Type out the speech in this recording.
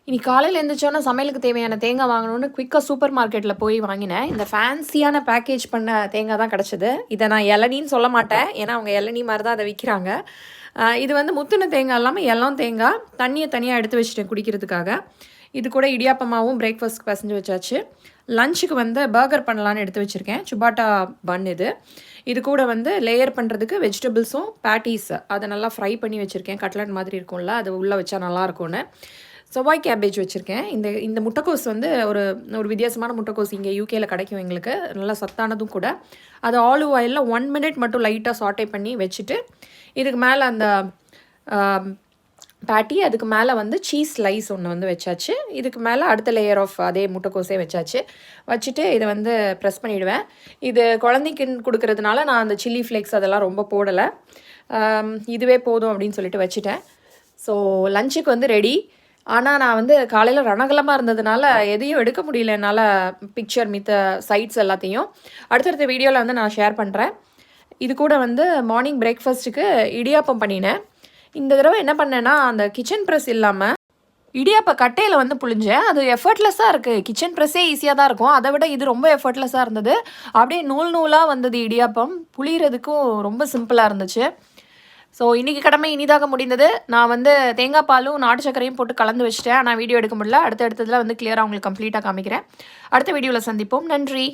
இன்னைக்கு காலையில் எழுந்திரிச்சோன்னா சமையலுக்கு தேவையான தேங்காய் வாங்கணும்னு குயிக்காக சூப்பர் மார்க்கெட்டில் போய் வாங்கினேன். இந்த ஃபேன்சியான பேக்கேஜ் பண்ண தேங்காய் தான் கிடச்சிது. இதை நான் இளநின்னு சொல்ல மாட்டேன், ஏன்னா அவங்க இளநீ மாதிரி தான் அதை விற்கிறாங்க. இது வந்து முத்துன தேங்காய் இல்லாமல் இளம் தேங்காய். தண்ணியை தனியாக எடுத்து வச்சுட்டேன் குடிக்கிறதுக்காக. இது கூட இடியாப்பமாகவும் பிரேக்ஃபாஸ்ட்க்கு பசஞ்சு வச்சாச்சு. லஞ்சுக்கு வந்து பர்கர் பண்ணலான்னு எடுத்து வச்சுருக்கேன். சுபாட்டா பன் இது கூட வந்து லேயர் பண்ணுறதுக்கு வெஜிடபிள்ஸும் பேட்டீஸ் அதை நல்லா ஃப்ரை பண்ணி வச்சுருக்கேன். கட்லட் மாதிரி இருக்கும்ல, அது உள்ளே வச்சா நல்லாயிருக்கும்னு செவ்வாய் கேபேஜ் வச்சுருக்கேன். இந்த முட்டைக்கோஸ் வந்து ஒரு வித்தியாசமான முட்டைக்கோஸ் இங்கே யூகேயில் கிடைக்கும் எங்களுக்கு. நல்லா சத்தானதும் கூட. அது ஆலிவ் ஆயிலில் 1 மினிட் மட்டும் லைட்டாக சாட்டே பண்ணி வச்சுட்டு, இதுக்கு மேலே அந்த பேட்டி, அதுக்கு மேலே வந்து சீஸ் ஸ்லைஸ் ஒன்று வந்து வச்சாச்சு. இதுக்கு மேலே அடுத்த லேயர் ஆஃப் அதே முட்டைக்கோஸே வச்சாச்சு. வச்சுட்டு இதை வந்து ப்ரெஸ் பண்ணிவிடுவேன். இது குழந்தைக்கு கொடுக்கறதுனால நான் அந்த சில்லி ஃப்ளேக்ஸ் அதெல்லாம் ரொம்ப போடலை. இதுவே போதும் அப்படின்னு சொல்லிட்டு வச்சுட்டேன். ஸோ லஞ்சுக்கு வந்து ரெடி. ஆனால் நான் வந்து காலையில் ரணகலமாக இருந்ததுனால எதையும் எடுக்க முடியல என்னால். பிக்சர் மித்த சைட்ஸ் எல்லாத்தையும் அடுத்தடுத்த வீடியோவில் வந்து நான் ஷேர் பண்ணுறேன். இது கூட வந்து மார்னிங் பிரேக்ஃபாஸ்ட்டுக்கு இடியாப்பம் பண்ணினேன். இந்த தடவை என்ன பண்ணேன்னா, அந்த கிச்சன் ப்ரெஸ் இல்லாமல் இடியாப்ப கட்டையில் வந்து புழிஞ்சேன். அது எஃபர்ட்லெஸ்ஸாக இருக்குது. கிச்சன் ப்ரெஸ்ஸே ஈஸியாக தான் இருக்கும், அதை விட இது ரொம்ப எஃபர்ட்லெஸ்ஸாக இருந்தது. அப்படியே நூலாக வந்தது இடியாப்பம். புளியறதுக்கும் ரொம்ப சிம்பிளாக இருந்துச்சு. ஸோ இன்றைக்கி கடமை இனிதாக முடிந்தது. நான் வந்து தேங்காய் பாலும் நாட்டு சர்க்கரையும் போட்டு கலந்து வச்சுட்டேன். ஆனால் வீடியோ எடுக்க முடியல. அடுத்ததில் வந்து கிளியராக உங்களுக்கு கம்ப்ளீட்டாக காமிக்கிறேன். அடுத்த வீடியோவில் சந்திப்போம். நன்றி.